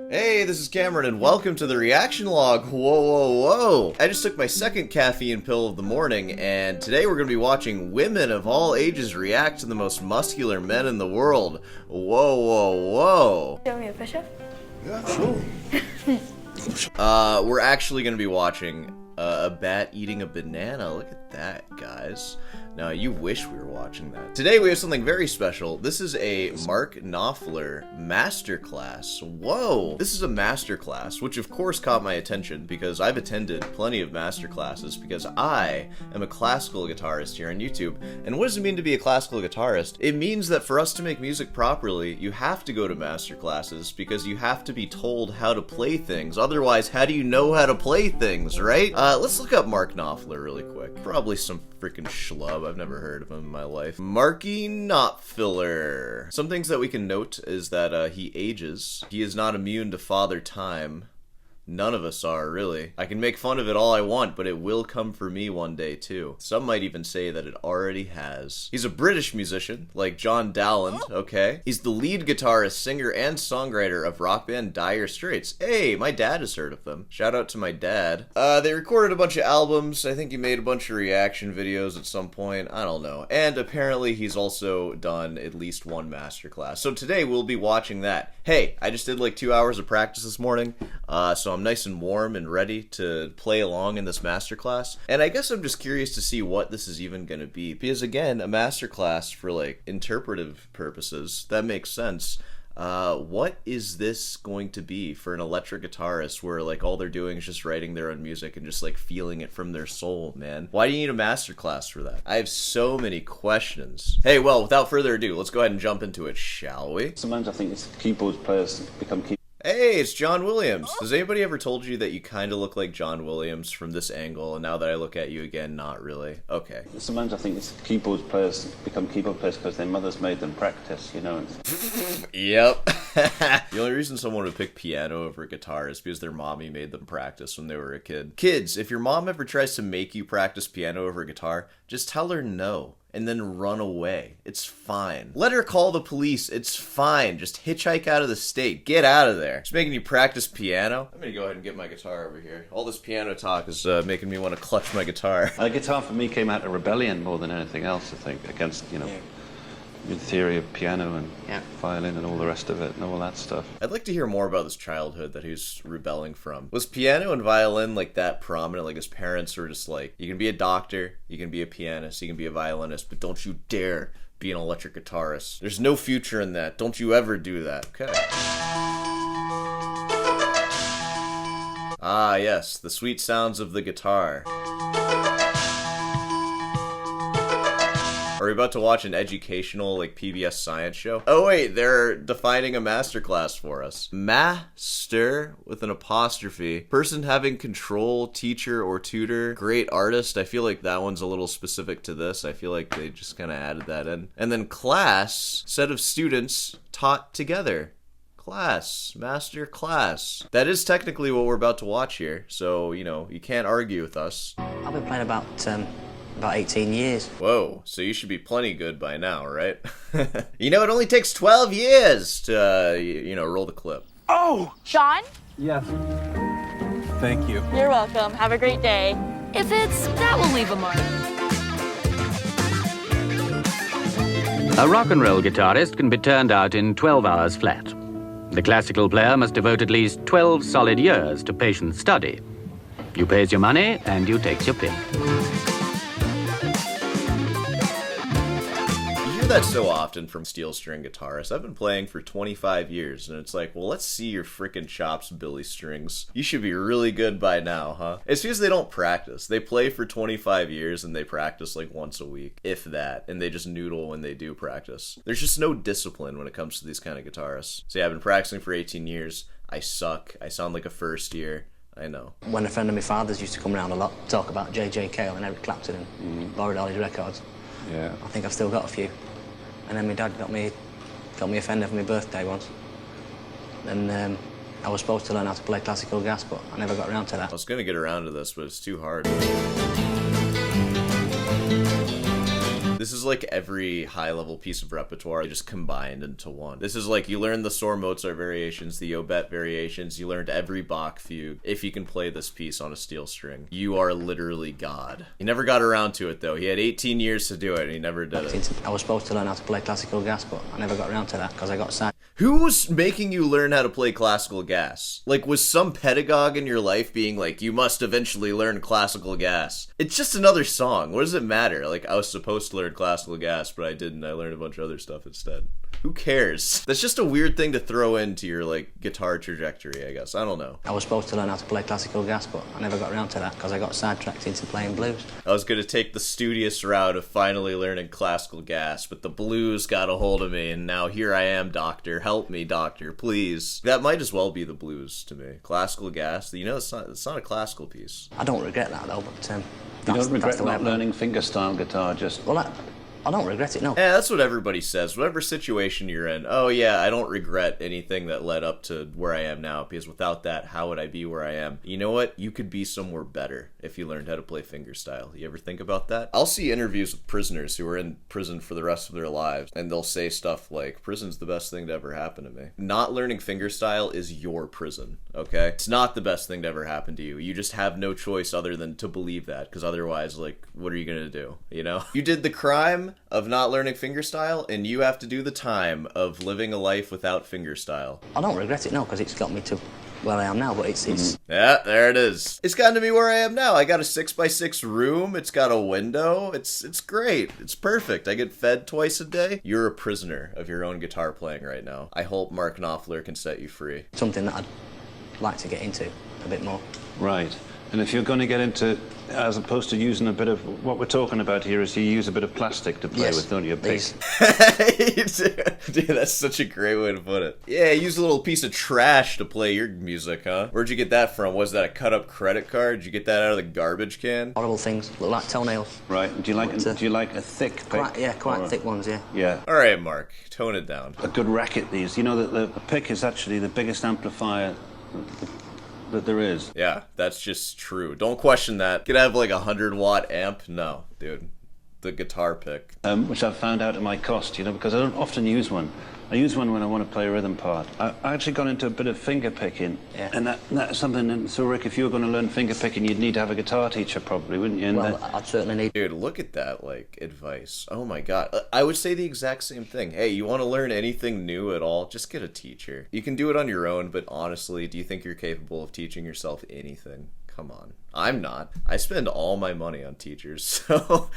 Hey, this is Cameron, and welcome to the reaction log. Whoa, whoa, whoa. I just took my second caffeine pill of the morning, and today we're going to be watching women of all ages react to the most muscular men in the world. Whoa, whoa, whoa. Do you want me to push up? Yeah, sure. We're actually going to be watching a bat eating a banana. Look at that, guys. Now, you wish we were watching that. Today we have something very special. This is a Mark Knopfler Masterclass. Whoa! This is a Masterclass, which of course caught my attention because I've attended plenty of Masterclasses because I am a classical guitarist here on YouTube. And what does it mean to be a classical guitarist? It means that for us to make music properly, you have to go to Masterclasses because you have to be told how to play things. Otherwise, how do you know how to play things, right? Let's look up Mark Knopfler really quick. Probably some freaking schlub. I've never heard of him in my life. Marky Knopfler. Some things that we can note is that he ages. He is not immune to father time. None of us are, really. I can make fun of it all I want, but it will come for me one day, too. Some might even say that it already has. He's a British musician, like John Dowland, okay? He's the lead guitarist, singer, and songwriter of rock band Dire Straits. Hey, my dad has heard of them. Shout out to my dad. They recorded a bunch of albums. I think he made a bunch of reaction videos at some point. I don't know. And apparently he's also done at least one masterclass. So today we'll be watching that. Hey, I just did like 2 hours of practice this morning, so I'm nice and warm and ready to play along in this masterclass. And I guess I'm just curious to see what this is even going to be. Because again, a masterclass for like interpretive purposes, that makes sense. What is this going to be for an electric guitarist where like all they're doing is just writing their own music and just like feeling it from their soul, man? Why do you need a masterclass for that? I have so many questions. Hey, well, without further ado, let's go ahead and jump into it, shall we? Sometimes I think it's keyboard players become keyboard. Hey, it's John Williams. Has anybody ever told you that you kind of look like John Williams from this angle, and now that I look at you again, not really? Okay. Sometimes I think it's keyboard players become keyboard players because their mothers made them practice, you know. Yep. The only reason someone would pick piano over guitar is because their mommy made them practice when they were a kid. Kids, if your mom ever tries to make you practice piano over guitar, just tell her no. And then run away. It's fine. Let her call the police. It's fine. Just hitchhike out of the state. Get out of there. It's making you practice piano. I'm gonna go ahead and get my guitar over here. All this piano talk is making me want to clutch my guitar. Guitar for me came out of rebellion more than anything else, I think, against, you know, the theory of piano and violin and all the rest of it and all that stuff. I'd like to hear more about this childhood that he was rebelling from. Was piano and violin like that prominent? Like his parents were just like, you can be a doctor, you can be a pianist, you can be a violinist, but don't you dare be an electric guitarist. There's no future in that. Don't you ever do that. Okay. Ah, yes, the sweet sounds of the guitar. Are we about to watch an educational, like, PBS science show? Oh wait, they're defining a masterclass for us. Master, with an apostrophe. Person having control, teacher, or tutor. Great artist. I feel like that one's a little specific to this. I feel like they just kind of added that in. And then class, set of students taught together. Class, master class. That is technically what we're about to watch here, so, you know, you can't argue with us. I've been playing about 18 years. Whoa, so you should be plenty good by now, right? You know, it only takes 12 years to, you know, roll the clip. Oh! Sean? Yes. Thank you. You're welcome. Have a great day. If it's, that will leave a mark. A rock and roll guitarist can be turned out in 12 hours flat. The classical player must devote at least 12 solid years to patient study. You pays your money and you takes your pick. That so often from steel string guitarists. I've been playing for 25 years, and it's like, well, let's see your frickin' chops, Billy Strings. You should be really good by now, huh? It's because they don't practice. They play for 25 years, and they practice like once a week, if that, and they just noodle when they do practice. There's just no discipline when it comes to these kind of guitarists. So yeah, I've been practicing for 18 years. I suck. I sound like a first year. I know. When a friend of my father's used to come around a lot, talk about J.J. Cale and Eric Clapton and borrowed all his records. Yeah. I think I've still got a few. And then my dad got me a Fender for my birthday once. And I was supposed to learn how to play classical gas, but I never got around to that. I was gonna get around to this, but it's too hard. This is like every high-level piece of repertoire just combined into one. This is like you learned the Sohr Mozart variations, the Obet variations, you learned every Bach fugue. If you can play this piece on a steel string, you are literally God. He never got around to it though. He had 18 years to do it and he never did it. I was supposed to learn how to play classical gas, but I never got around to that because I got sad. Who was making you learn how to play classical gas? Like, was some pedagogue in your life being like, you must eventually learn classical gas? It's just another song. What does it matter? Like, I was supposed to learn classical gas, but I didn't. I learned a bunch of other stuff instead. Who cares? That's just a weird thing to throw into your, like, guitar trajectory, I guess. I don't know. I was supposed to learn how to play classical gas, but I never got around to that because I got sidetracked into playing blues. I was going to take the studious route of finally learning classical gas, but the blues got a hold of me, and now here I am, doctor. Help me, doctor, please. That might as well be the blues to me. Classical gas, you know, it's not a classical piece. I don't regret that, though, but... You don't regret not learning fingerstyle guitar, just... Well, I don't regret it, no. Yeah, that's what everybody says. Whatever situation you're in, oh yeah, I don't regret anything that led up to where I am now, because without that, how would I be where I am? You know what? You could be somewhere better if you learned how to play fingerstyle. You ever think about that? I'll see interviews with prisoners who are in prison for the rest of their lives, and they'll say stuff like, prison's the best thing to ever happen to me. Not learning fingerstyle is your prison, okay? It's not the best thing to ever happen to you. You just have no choice other than to believe that, because otherwise, like, what are you gonna do, you know? You did the crime of not learning fingerstyle, and you have to do the time of living a life without fingerstyle. I don't regret it, no, because it's got me to where I am now, but it's... Yeah, there it is. It's gotten to me where I am now. I got a 6x6 room, it's got a window, it's great, it's perfect. I get fed twice a day. You're a prisoner of your own guitar playing right now. I hope Mark Knopfler can set you free. Something that I'd like to get into a bit more. Right. And if you're going to get into, as opposed to using a bit of, what we're talking about here is you use a bit of plastic to play with, don't you? Dude, that's such a great way to put it. Yeah, use a little piece of trash to play your music, huh? Where'd you get that from? Was that a cut-up credit card? Did you get that out of the garbage can? Horrible things, look like toenails. Right. Do you like a thick pick? Quite thick ones, yeah. Yeah. All right, Mark, tone it down. A good racket, these. You know that the pick is actually the biggest amplifier that there is. Yeah, that's just true. Don't question that. Could I have like a 100-watt amp? No, dude. The guitar pick. Which I've found out at my cost, you know, because I don't often use one. I use one when I want to play a rhythm part. I actually got into a bit of finger picking, and that's something. And so, Rick, if you were going to learn finger picking, you'd need to have a guitar teacher, probably, wouldn't you? And well, I'd certainly need. Dude, look at that, like, advice. Oh my god. I would say the exact same thing. Hey, you want to learn anything new at all? Just get a teacher. You can do it on your own, but honestly, do you think you're capable of teaching yourself anything? Come on. I'm not. I spend all my money on teachers, so...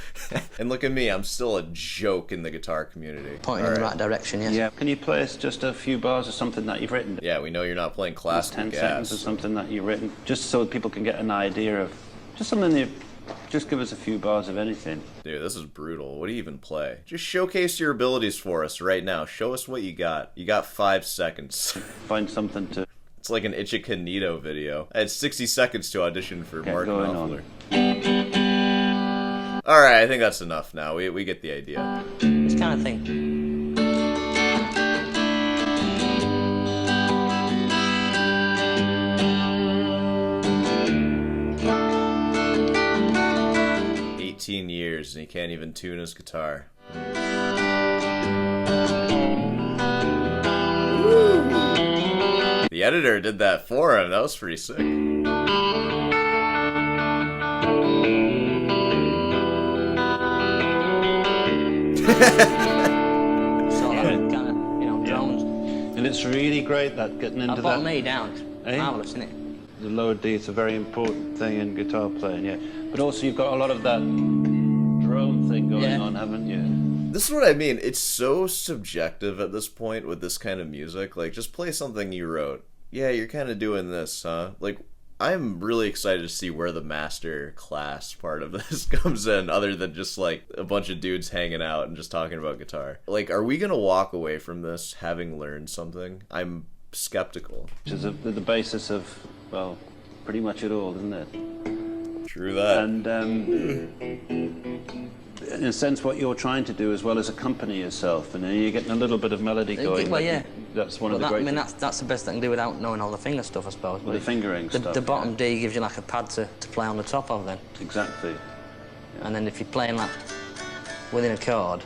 And look at me, I'm still a joke in the guitar community. Pointing in the right direction, yes. Yeah. Can you play us just a few bars of something that you've written? Yeah, we know you're not playing classical 10 gas. seconds of something that you've written, just so people can get an idea of... Just something that... Just give us a few bars of anything. Dude, this is brutal. What do you even play? Just showcase your abilities for us right now. Show us what you got. You got 5 seconds. Find something to... It's like an Ichikanito video. I had 60 seconds to audition for Mark Knopfler. Alright, I think that's enough now. We get the idea. This kind of thing. 18 years and he can't even tune his guitar. The editor did that for him. That was pretty sick. Drones. And it's really great that getting into that. Bottom E down. It's marvellous, isn't it? The lower D, it's a very important thing in guitar playing, yeah. But also you've got a lot of that drone thing going on, haven't you? This is what I mean. It's so subjective at this point with this kind of music. Like, just play something you wrote. Yeah, you're kind of doing this, huh? Like, I'm really excited to see where the master class part of this comes in, other than just, like, a bunch of dudes hanging out and just talking about guitar. Like, are we gonna walk away from this having learned something? I'm skeptical. Which is the basis of, well, pretty much it all, isn't it? True that. And, in a sense, what you're trying to do as well is accompany yourself, and you're getting a little bit of melody going. Well, yeah. That's one of the great... I mean, that's the best I can do without knowing all the finger stuff, I suppose. Well, the fingering stuff. The bottom D gives you like a pad to play on the top of then. Exactly. And then if you're playing like within a chord,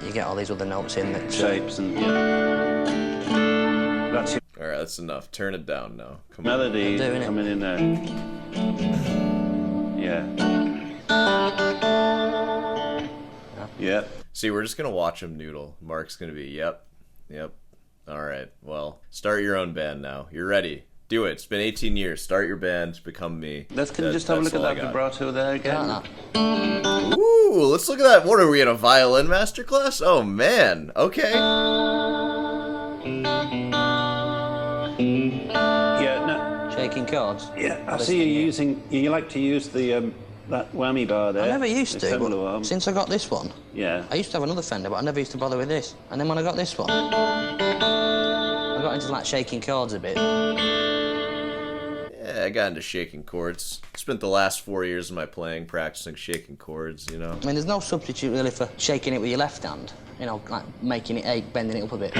you get all these other notes in that... Shapes and, that's your Alright, that's enough. Turn it down now. Come on. melody I'm doing it. coming in there. Yeah. Yep. See, we're just gonna watch him noodle. Mark's gonna be, yep. Alright, well, start your own band now. You're ready. Do it. It's been 18 years. Start your band. Become me. Can you just have a look at that vibrato there again? Ooh, let's look at that. What are we in a violin masterclass? Oh man. Okay. Yeah, no. Shaking chords. Yeah, I see you using. You like to use the that whammy bar there. I never used the to, tremolo arm. but since I got this one, Yeah. I used to have another Fender, but I never used to bother with this. And then when I got this one, I got into like shaking chords a bit. Yeah, I got into shaking chords. Spent the last 4 years of my playing practicing shaking chords, you know. I mean, there's no substitute really for shaking it with your left hand. You know, like making it ache, bending it up a bit.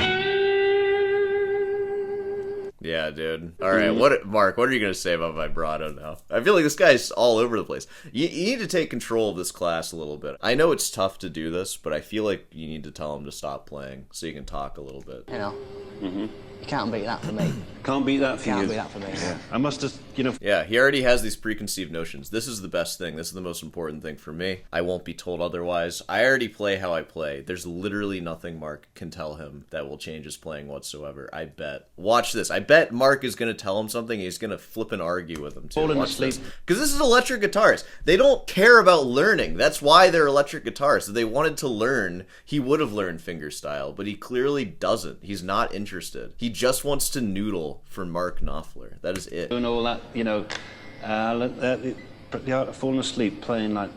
Yeah, dude. All right, Mark, what are you going to say about vibrato now? I feel like this guy's all over the place. You need to take control of this class a little bit. I know it's tough to do this, but I feel like you need to tell him to stop playing so you can talk a little bit. You know? You can't beat that for me. Can't beat that for you. Can't beat that for me. Yeah. I must just, you know. Yeah, he already has these preconceived notions. This is the best thing. This is the most important thing for me. I won't be told otherwise. I already play how I play. There's literally nothing Mark can tell him that will change his playing whatsoever. I bet. Watch this. I bet Mark is going to tell him something. He's going to flip and argue with him, too. Falling Watch asleep. because this is electric guitars. They don't care about learning. That's why they're electric guitars. If they wanted to learn, he would have learned fingerstyle, but he clearly doesn't. He's not interested. He just wants to noodle for Mark Knopfler. That is it. Doing all that, you know, the art of falling asleep, playing like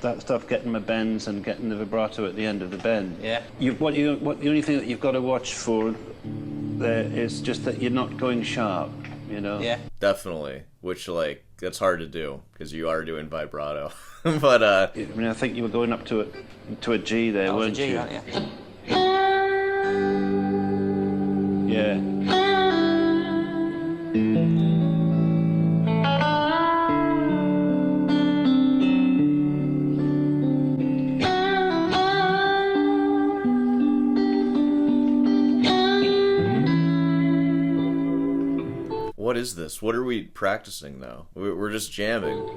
that stuff, getting my bends and getting the vibrato at the end of the bend. Yeah. The only thing that you've got to watch for there is just that you're not going sharp, you know. Yeah. Definitely. Which, like, that's hard to do because you are doing vibrato. But I mean, I think you were going up to a G there, That was a weren't G, you? aren't you? Yeah. what is this? What are we practicing now? We're just jamming.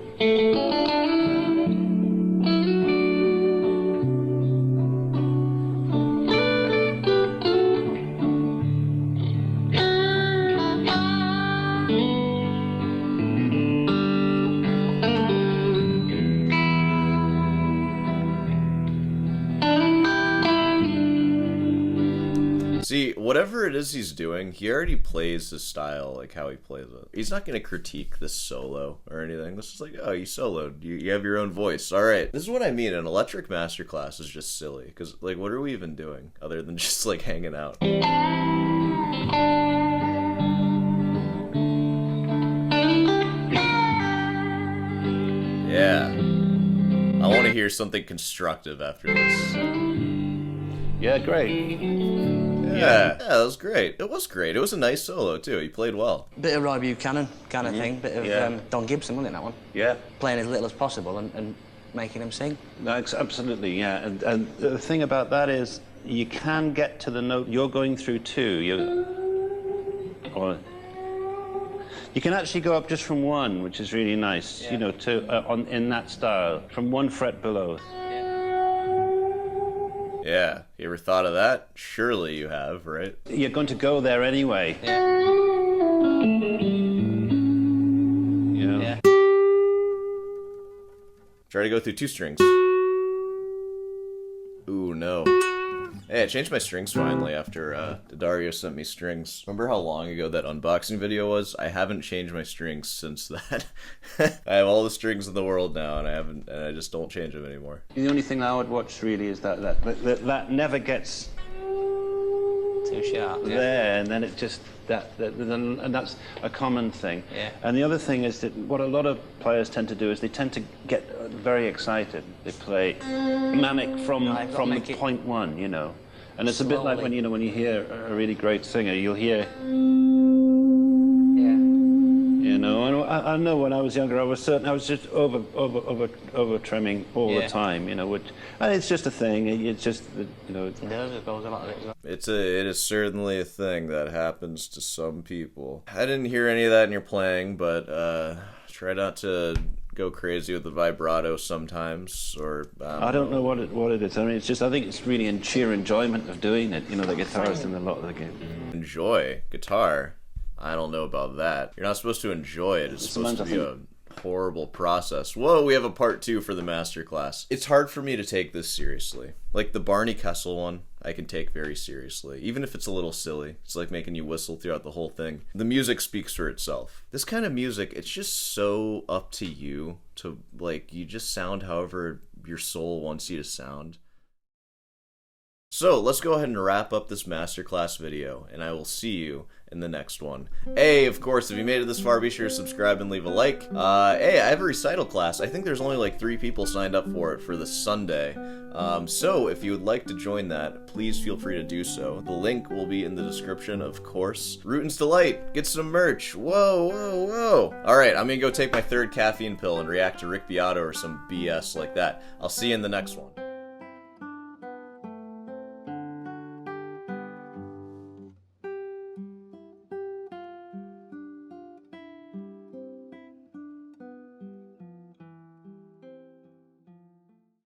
See, whatever it is he's doing, he already plays his style, like how he plays it. He's not going to critique this solo or anything. This is like, oh, you soloed. You have your own voice. All right. This is what I mean. An electric masterclass is just silly. Because, like, what are we even doing other than just, like, hanging out? Yeah. I want to hear something constructive after this. Yeah, great. Yeah, that was great. It was great. It was a nice solo, too. He played well. Bit of Roy Buchanan kind of thing, bit of Yeah. Don Gibson, wasn't it, that one? Yeah. Playing as little as possible and making him sing. Absolutely, yeah. And the thing about that is you can get to the note you're going through too. Or you can actually go up just from one, which is really nice, you know, to in that style, from 1 fret below. Yeah. You ever thought of that? Surely you have, right? You're going to go there anyway. Yeah. You know? Yeah. Try to go through 2 strings. Ooh, no. Hey, I changed my strings finally after Dario sent me strings. Remember how long ago that unboxing video was? I haven't changed my strings since that. I have all the strings in the world now, and I just don't change them anymore. The only thing I would watch really is that never gets Too sharp. Yeah. there, and then it just and that's a common thing. Yeah. And the other thing is that what a lot of players tend to do is they tend to get very excited. They play manic from the point one, you know. And it's a bit like when you hear a really great singer, you'll hear. Yeah. You know, and I know when I was younger, I was just over trimming all the time, you know, and it's just a thing. It's just, you know. It does, it goes a lot of it as well. It is certainly a thing that happens to some people. I didn't hear any of that in your playing, but try not to go crazy with the vibrato sometimes, or I don't know what it is. I mean, it's just, I think it's really in sheer enjoyment of doing it. You know, the guitarist in a lot of the game. Enjoy guitar. I don't know about that. You're not supposed to enjoy it. It's supposed to be a horrible process. Whoa, we have a part 2 for the Masterclass. It's hard for me to take this seriously. Like the Barney Kessel one, I can take very seriously, even if it's a little silly. It's like making you whistle throughout the whole thing. The music speaks for itself. This kind of music, it's just so up to you to, like, you just sound however your soul wants you to sound. So let's go ahead and wrap up this Masterclass video, and I will see you in the next one. Hey, of course, if you made it this far, be sure to subscribe and leave a like. Hey, I have a recital class. I think there's only like 3 people signed up for it for this Sunday. So if you would like to join that, please feel free to do so. The link will be in the description, of course. Rootin's Delight, get some merch. Whoa, whoa, whoa. All right, I'm gonna go take my 3rd caffeine pill and react to Rick Beato or some BS like that. I'll see you in the next one.